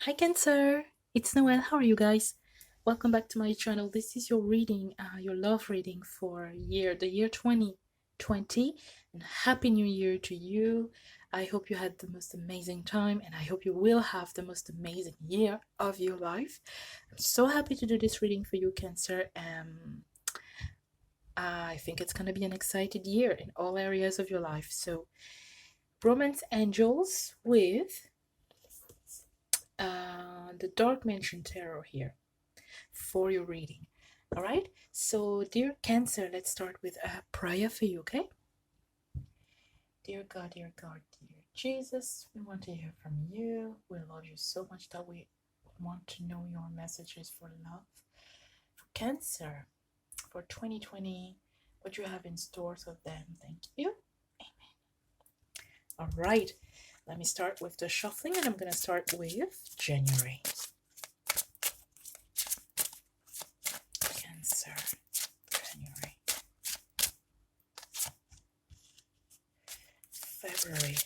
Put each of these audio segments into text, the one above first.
Hi Cancer, it's Noel. How are you guys? Welcome back to my channel. This is your reading, your love reading for the year 2020, and Happy New Year to you. I hope you had the most amazing time, and I hope you will have the most amazing year of your life. I'm so happy to do this reading for you, Cancer. I think it's gonna be an excited year in all areas of your life. So, Romance Angels with the Dark Mansion Tarot here for your reading. All right. So, dear Cancer, let's start with a prayer for you, okay? Dear God, dear Jesus, we want to hear from you. We love you so much that we want to know your messages for love. For Cancer, for 2020, what you have in store for them. Thank you. Amen. All right. Let me start with the shuffling, and I'm going to start with January. Cancer, January, February,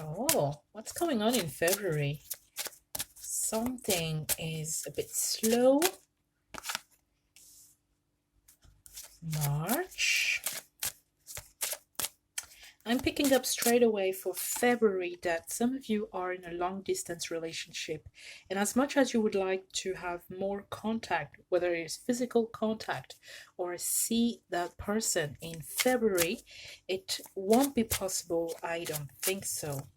Oh, what's going on in February? Something is a bit slow. March. I'm picking up straight away for February that some of you are in a long distance relationship. And as much as you would like to have more contact, whether it is physical contact or see that person in February, it won't be possible. I don't think so.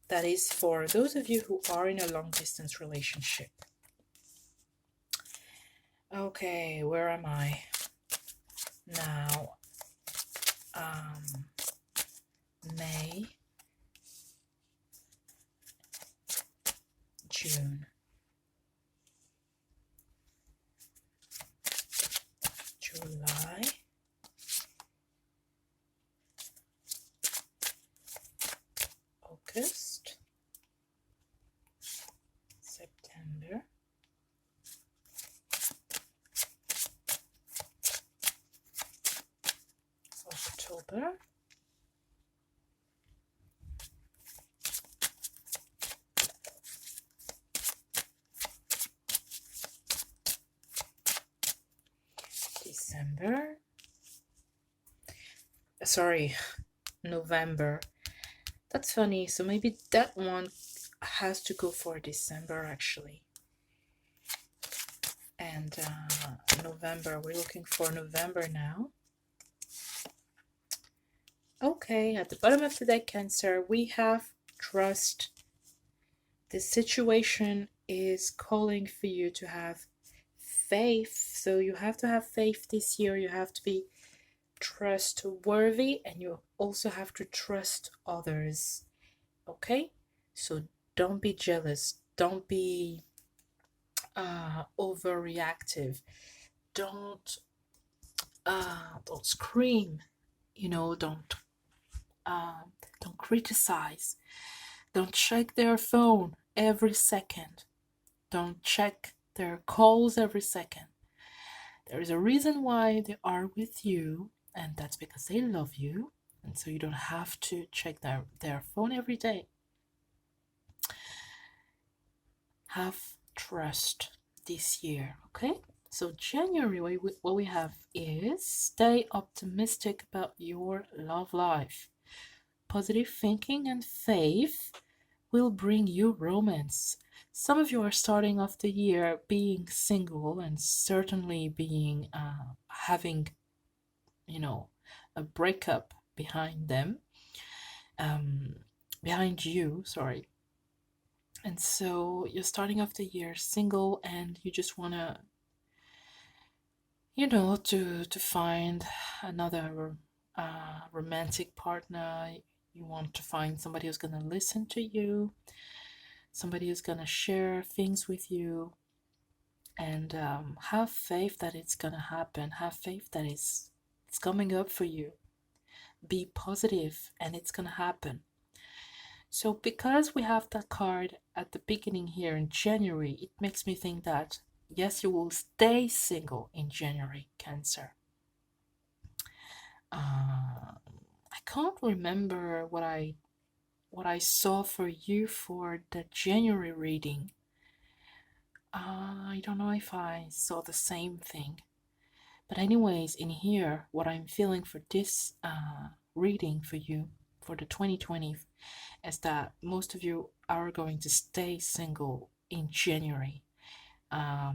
That is for those of you who are in a long distance relationship. Okay, where am I now? May, June, July, August, September, October, December, sorry, November. That's funny, so maybe that one has to go for December actually. And November, we're looking for November now. Okay, at the bottom of the deck, Cancer, we have trust. This situation is calling for you to have faith. So you have to have faith this year. You have to be trustworthy, and you also have to trust others. Okay? So don't be jealous. Don't be overreactive. Don't don't scream. You know, don't criticize. Don't check their phone every second. Don't check their calls every second. There is a reason why they are with you, and that's because they love you. And so you don't have to check their phone every day. Have trust this year, okay? So, January, what we have is stay optimistic about your love life. Positive thinking and faith will bring you romance. Some of you are starting off the year being single and certainly being having, you know, a breakup behind them, behind you, sorry. And so you're starting off the year single, and you just wanna, to find another romantic partner. You want to find somebody who's gonna listen to you, somebody who's gonna share things with you, and have faith that it's gonna happen. Have faith that it's coming up for you. Be positive, and it's gonna happen. So because we have that card at the beginning here in January, it makes me think that yes, you will stay single in January, Cancer. I can't remember what I saw for you for the January reading. I don't know if I saw the same thing. But anyways, in here, what I'm feeling for this reading for you for the 2020 is that most of you are going to stay single in January.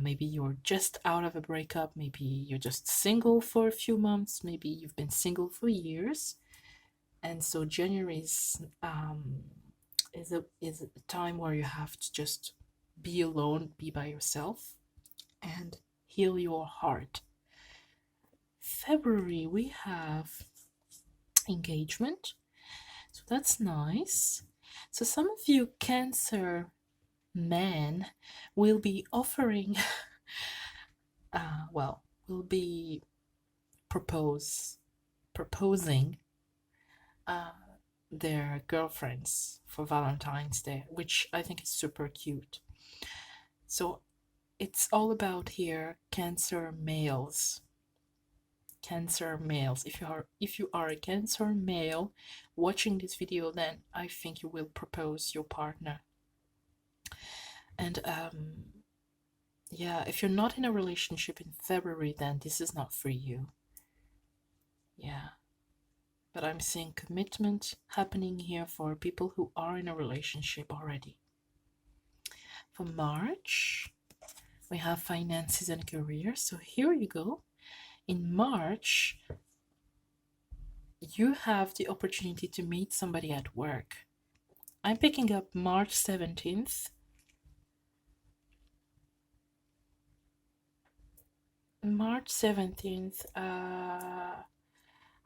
Maybe you're just out of a breakup. Maybe you're just single for a few months. Maybe you've been single for years. And so January is a time where you have to just be alone, be by yourself, and heal your heart. February we have engagement, so that's nice. So some of you Cancer men will be offering will be proposing their girlfriends for Valentine's Day, which I think is super cute. So it's all about here Cancer males. Cancer males. If you are a Cancer male watching this video, then I think you will propose your partner. And yeah, if you're not in a relationship in February, then this is not for you. Yeah. But I'm seeing commitment happening here for people who are in a relationship already. For March, we have finances and career. So here you go. In March, you have the opportunity to meet somebody at work. I'm picking up March 17th. March 17th,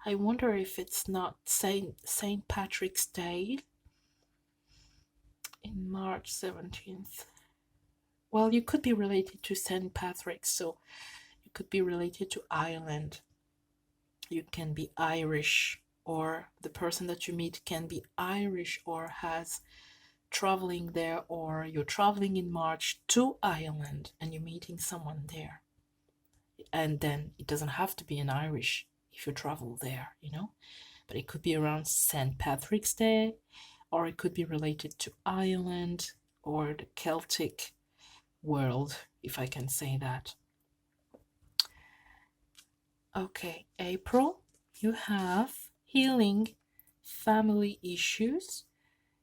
I wonder if it's not Saint Patrick's Day in March 17th. Well, you could be related to St. Patrick's, so you could be related to Ireland. You can be Irish, or the person that you meet can be Irish or has traveling there, or you're traveling in March to Ireland and you're meeting someone there. And then it doesn't have to be an Irish if you travel there, but it could be around St. Patrick's Day, or it could be related to Ireland or the Celtic world, if I can say that. Okay, April, you have healing family issues.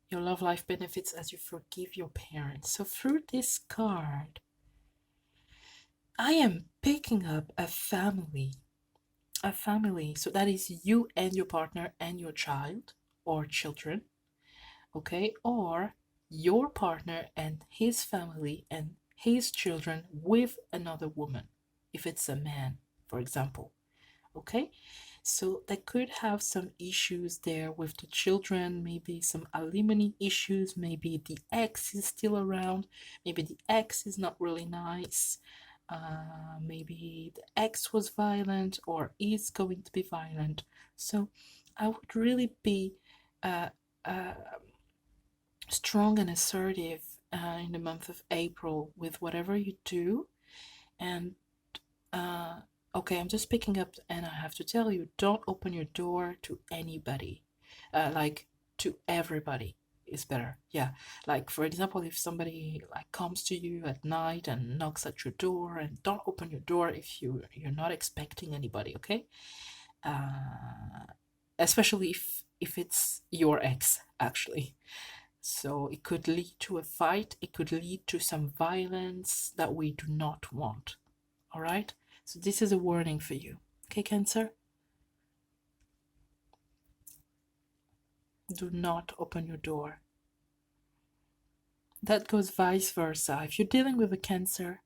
Your love life benefits as you forgive your parents. So through this card, I am picking up a family. A family. So that is you and your partner and your child or children. Okay? Or your partner and his family and his children with another woman. If it's a man, for example. Okay? So they could have some issues there with the children, maybe some alimony issues, maybe the ex is still around, maybe the ex is not really nice, maybe the ex was violent or is going to be violent. So I would really be strong and assertive in the month of April with whatever you do. And okay, I'm just picking up, and I have to tell you, don't open your door to anybody. Like, to everybody is better. Yeah. Like, for example, if somebody like comes to you at night and knocks at your door, and don't open your door if you're not expecting anybody, okay? Especially if it's your ex, actually. So it could lead to a fight, it could lead to some violence that we do not want. All right? So this is a warning for you. Okay, Cancer? Do not open your door. That goes vice versa. If you're dealing with a Cancer,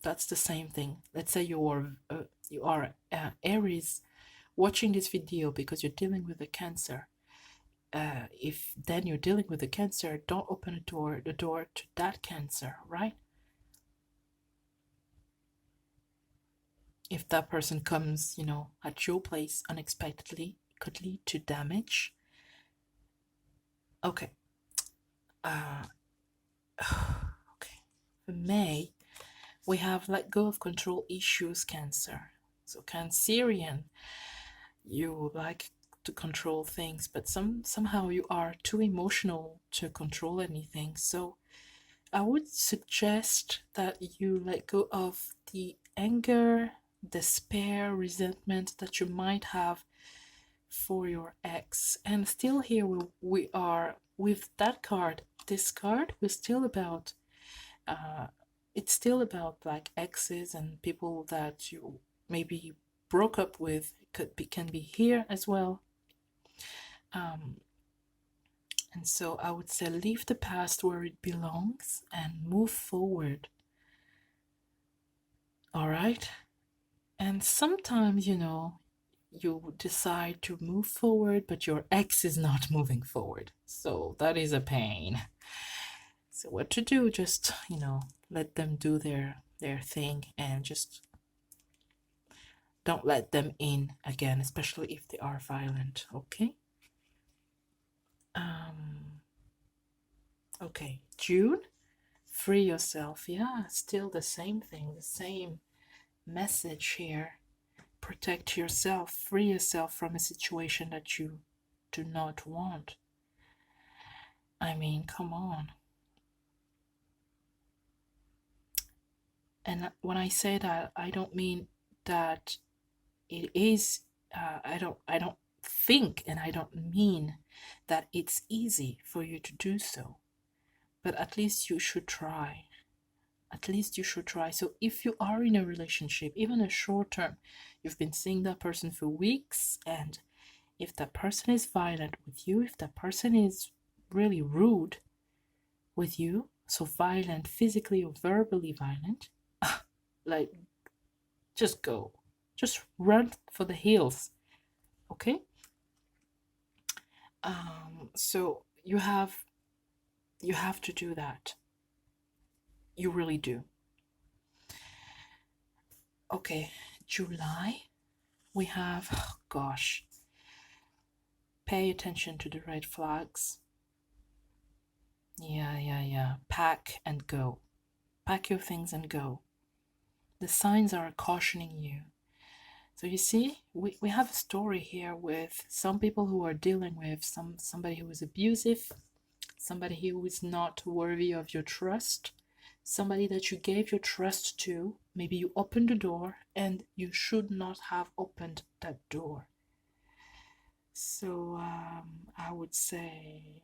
that's the same thing. Let's say you are Aries watching this video because you're dealing with a Cancer. If then you're dealing with a Cancer, don't open the door to that Cancer, right? If that person comes, at your place unexpectedly, it could lead to damage. Okay, Uh, okay. For May, we have let go of control issues, Cancer. So Cancerian, you like to control things, but somehow you are too emotional to control anything. So I would suggest that you let go of the anger, despair, resentment that you might have for your ex. And still here we are with that card. This card was still about uh it's still about like exes and people that you maybe broke up with. Can be here as well. Um and so I would say leave the past where it belongs and move forward. All right? And sometimes, you decide to move forward, but your ex is not moving forward. So that is a pain. So what to do? Just, let them do their thing and just don't let them in again, especially if they are violent, okay? Um okay, June, free yourself. Yeah, still the same thing, the same message here. Protect yourself, free yourself from a situation that you do not want. I mean, come on. And when I say that, I don't mean that it is. I don't think, and I don't mean that it's easy for you to do so. But at least you should try. At least you should try. So if you are in a relationship, even a short term, you've been seeing that person for weeks, and if that person is violent with you, if that person is really rude with you, so violent, physically or verbally violent, like just go. Just run for the hills. Okay? So you have to do that. You really do. Okay, July, we have, oh gosh, pay attention to the red flags. Yeah. Pack and go. Pack your things and go. The signs are cautioning you. So you see, we have a story here with some people who are dealing with somebody who is abusive, somebody who is not worthy of your trust, somebody that you gave your trust to. Maybe you opened the door and you should not have opened that door. So I would say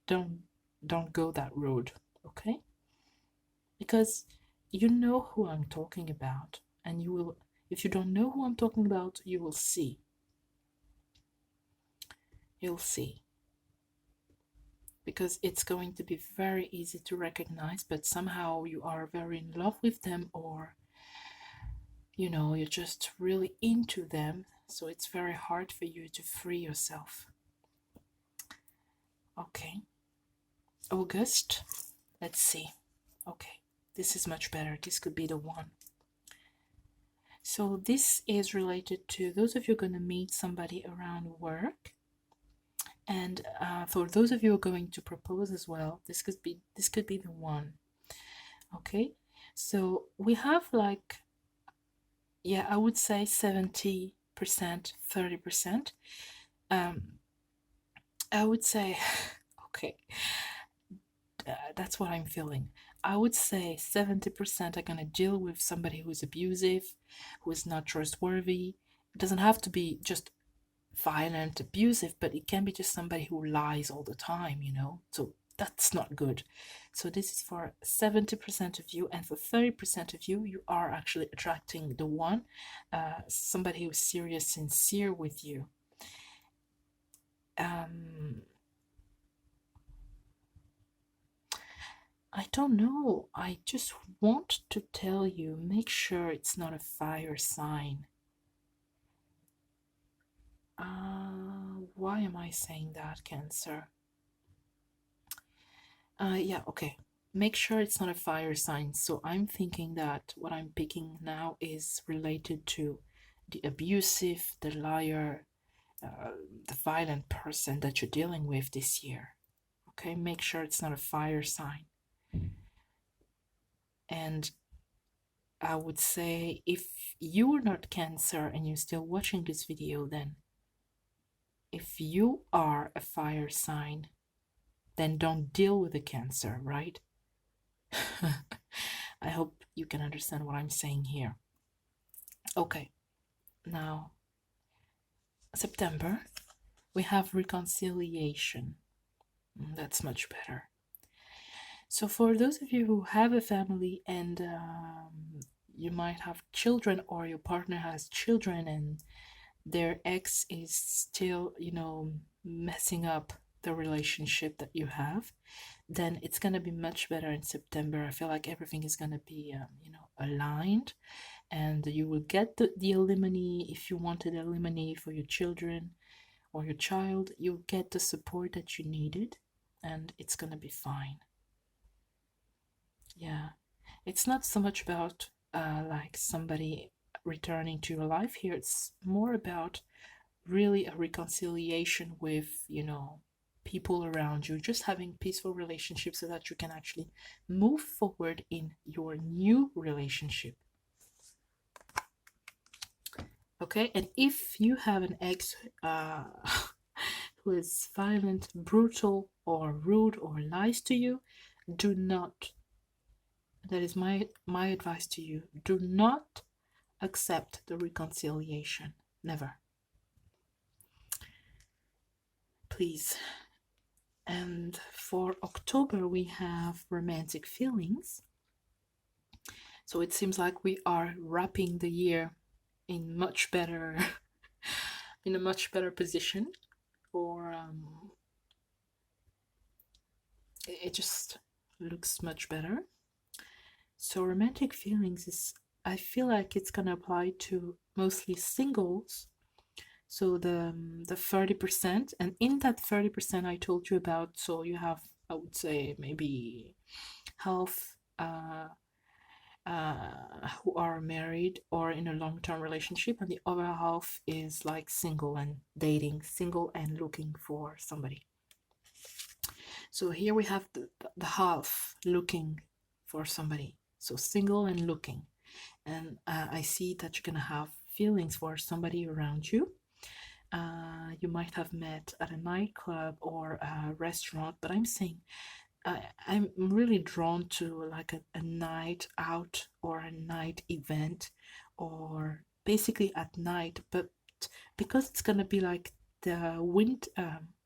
don't go that road, okay? Because you know who I'm talking about, and you will. If you don't know who I'm talking about, you will see. You'll see. Because it's going to be very easy to recognize, but somehow you are very in love with them, or you're just really into them, so it's very hard for you to free yourself. Okay, August, let's see. Okay, this is much better. This could be the one. So this is related to those of you going to meet somebody around work, and for those of you who are going to propose as well, this could be the one. Okay, so we have like, yeah, I would say 70%, 30%. I would say, okay, that's what I'm feeling. I would say 70% are going to deal with somebody who is abusive, who is not trustworthy. It doesn't have to be just violent, abusive, but it can be just somebody who lies all the time. So that's not good. So this is for 70% of you, and for 30% of you, you are actually attracting the one, somebody who's serious, sincere with you. I don't know. I just want to tell you, make sure it's not a fire sign. Why am I saying that, Cancer? Yeah, okay. Make sure it's not a fire sign. So I'm thinking that what I'm picking now is related to the abusive, the liar, the violent person that you're dealing with this year. Okay, make sure it's not a fire sign. And I would say if you are not Cancer and you're still watching this video, then if you are a fire sign, then don't deal with the Cancer, right? I hope you can understand what I'm saying here. Okay, now September, we have reconciliation. That's much better. So, for those of you who have a family and you might have children, or your partner has children and their ex is still, messing up the relationship that you have, then it's going to be much better in September. I feel like everything is going to be, aligned, and you will get the alimony if you wanted alimony for your children or your child. You'll get the support that you needed, and it's going to be fine. Yeah, it's not so much about like somebody returning to your life here. It's more about really a reconciliation with, people around you, just having peaceful relationships so that you can actually move forward in your new relationship. Okay, and if you have an ex who is violent, brutal, or rude, or lies to you, do not, that is my advice to you, do not accept the reconciliation. Never. Please. And for October, we have romantic feelings. So it seems like we are wrapping the year in much better, in a much better position. Or it just looks much better. So romantic feelings is, I feel like it's gonna apply to mostly singles. So the 30%, and in that 30% I told you about, so you have, I would say, maybe half who are married or in a long-term relationship, and the other half is like single and dating, single and looking for somebody. So here we have the half looking for somebody, so single and looking, and I see that you're gonna have feelings for somebody around you. You might have met at a nightclub or a restaurant, but I'm saying I'm really drawn to like a night out or a night event, or basically at night, but because it's gonna be like the winter,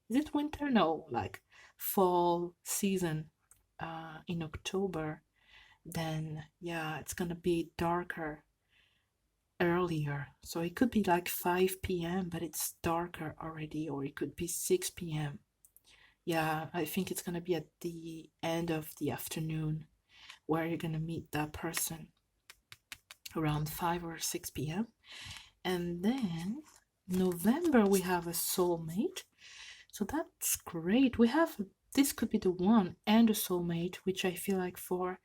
is it winter? No, like fall season in October, then yeah, it's gonna be darker earlier. So it could be like 5 p.m., but it's darker already, or it could be 6 p.m. Yeah, I think it's gonna be at the end of the afternoon where you're gonna meet that person around 5 or 6 p.m. And then November, we have a soulmate. So that's great. We have, this could be the one and a soulmate, which I feel like for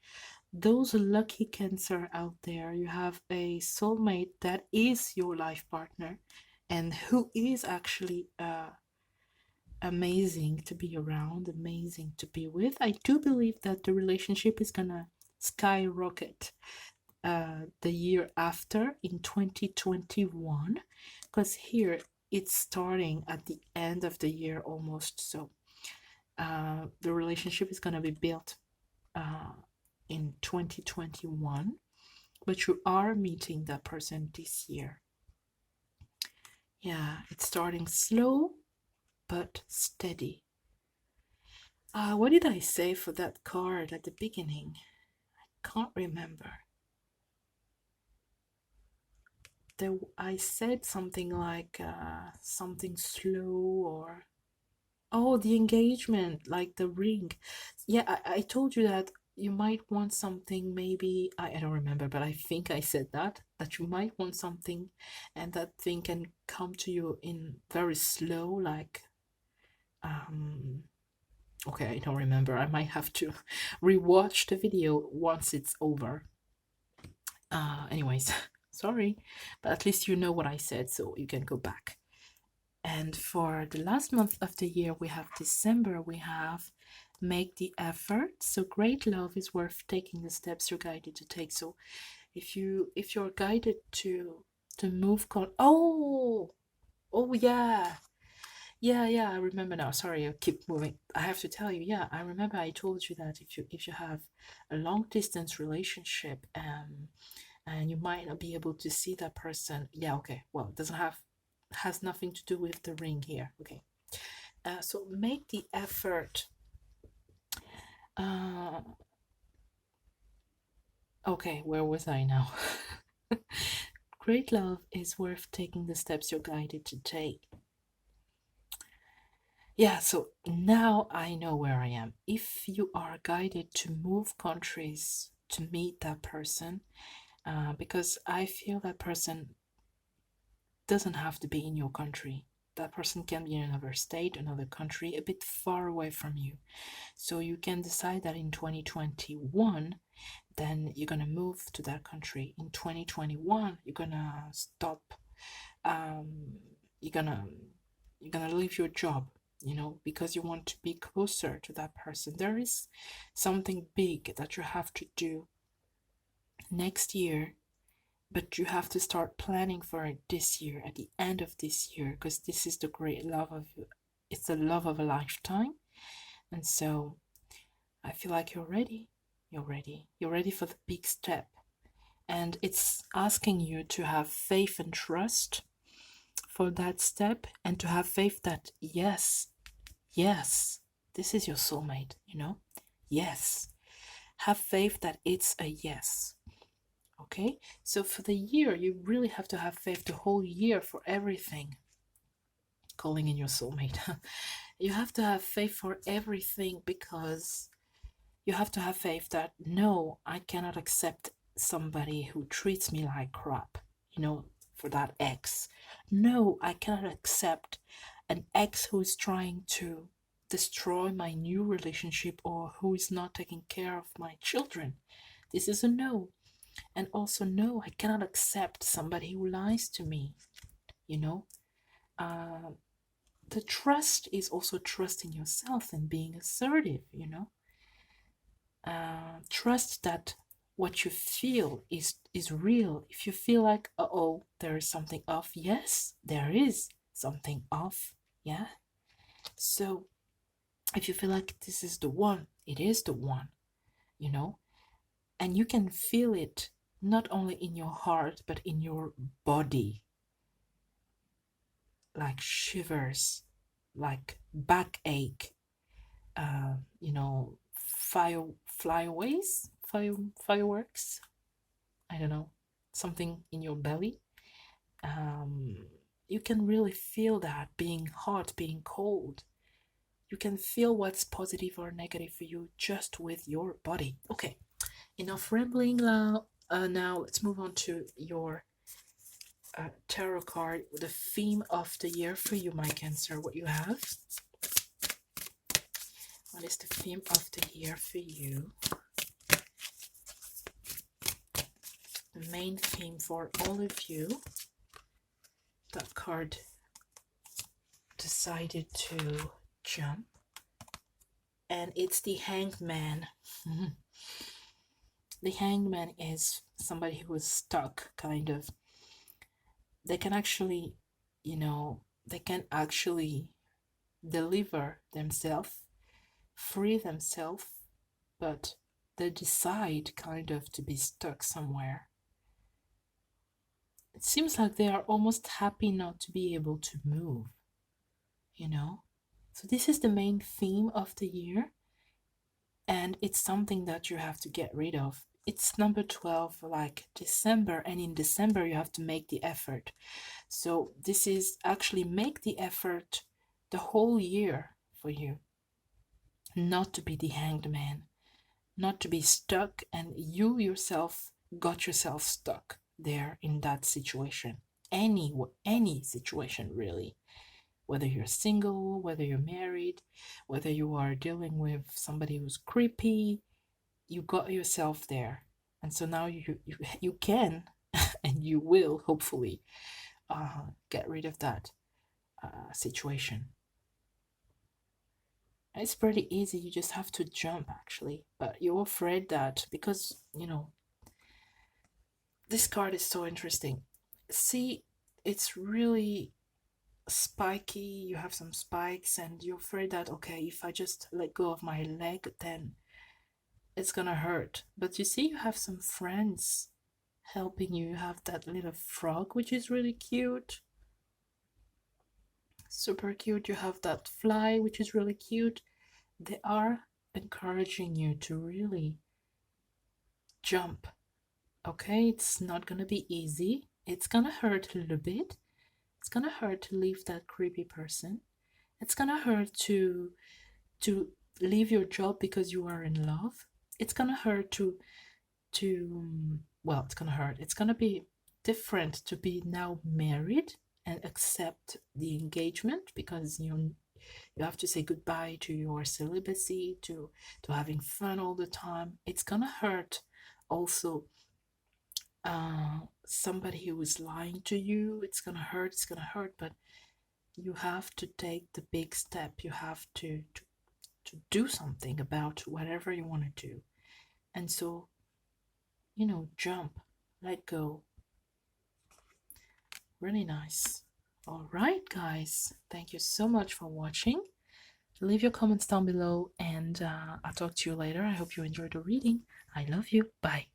those lucky Cancer out there, you have a soulmate that is your life partner and who is actually amazing to be around, amazing to be with. I do believe that the relationship is gonna skyrocket the year after in 2021, because here it's starting at the end of the year almost. So the relationship is gonna be built in 2021, but you are meeting that person this year. Yeah, it's starting slow but steady. What did I say for that card at the beginning? I can't remember. I said something like something slow, or oh, the engagement, like the ring. Yeah, I told you that you might want something, maybe I don't remember, but I think I said that you might want something, and that thing can come to you in very slow, like okay, I don't remember. I might have to rewatch the video once it's over. Anyways, sorry, but at least you know what I said, so you can go back. And for the last month of the year, we have December, we have make the effort. So great love is worth taking the steps you're guided to take. So if you're guided to move oh yeah, yeah, I remember now. Sorry, I keep moving. I have to tell you, yeah, I remember I told you that if you have a long distance relationship, and you might not be able to see that person. Yeah, okay. Well, it doesn't have has nothing to do with the ring here. Okay. So make the effort. Uh, okay, where was I now? Great love is worth taking the steps you're guided to take. Yeah, so now I know where I am. If you are guided to move countries to meet that person, because I feel that person doesn't have to be in your country. That person can be in another state, another country, a bit far away from you. So you can decide that in 2021, then you're gonna move to that country. In 2021, you're gonna stop. Um, you're gonna leave your job, because you want to be closer to that person. There is something big that you have to do next year, but you have to start planning for it this year, at the end of this year, because this is the great it's the love of a lifetime. And so I feel like you're ready. You're ready for the big step. And it's asking you to have faith and trust for that step, and to have faith that yes, this is your soulmate, Yes. Have faith that it's a yes. Okay? So for the year, you really have to have faith the whole year for everything. Calling in your soulmate. You have to have faith for everything, because you have to have faith that no, I cannot accept somebody who treats me like crap, for that ex. No, I cannot accept an ex who is trying to destroy my new relationship, or who is not taking care of my children. This is a no. And also, no, I cannot accept somebody who lies to me, you know. The trust is also trusting yourself and being assertive, trust that what you feel is real. If you feel like, oh, there is something off, yes, there is something off. Yeah. So if you feel like this is the one, it is the one, you know, and you can feel it not only in your heart but in your body, like shivers, like backache, fireworks, I don't know, something in your belly. um, you can really feel that, being hot, being cold. You can feel what's positive or negative for you just with your body. Okay, enough rambling now. Now let's move on to your tarot card, the theme of the year for you, my Cancer. What you have? What is the theme of the year for you? The main theme for all of you. That card decided to jump, and it's the Hanged Man. The Hanged Man is somebody who is stuck, kind of. They can actually, they can actually deliver themselves, free themselves, but they decide kind of to be stuck somewhere. It seems like they are almost happy not to be able to move, So this is the main theme of the year, and it's something that you have to get rid of. It's number 12, like December, and in December you have to make the effort. So this is actually make the effort the whole year for you, not to be the Hanged Man, not to be stuck, and you yourself got yourself stuck there in that situation. Any situation, really. Whether you're single, whether you're married, whether you are dealing with somebody who's creepy, you got yourself there. And so now you can and you will hopefully get rid of that situation. It's pretty easy. You just have to jump, actually. But you're afraid that because, this card is so interesting. See, it's really spiky. You have some spikes, and you're afraid that, okay, if I just let go of my leg, then it's gonna hurt. But you see, you have some friends helping you. You have that little frog, which is really cute. Super cute. You have that fly, which is really cute. They are encouraging you to really jump. Okay, it's not gonna be easy. It's gonna hurt a little bit. It's gonna hurt to leave that creepy person. It's gonna hurt to leave your job because you are in love. It's gonna hurt to well, it's gonna hurt. It's gonna be different to be now married and accept the engagement because you have to say goodbye to your celibacy, to having fun all the time. It's gonna hurt also somebody who is lying to you. It's gonna hurt, but you have to take the big step. You have to do something about whatever you want to do. And so, jump, let go. Really nice. All right, guys, thank you so much for watching. Leave your comments down below, and I'll talk to you later. I hope you enjoyed the reading. I love you. Bye.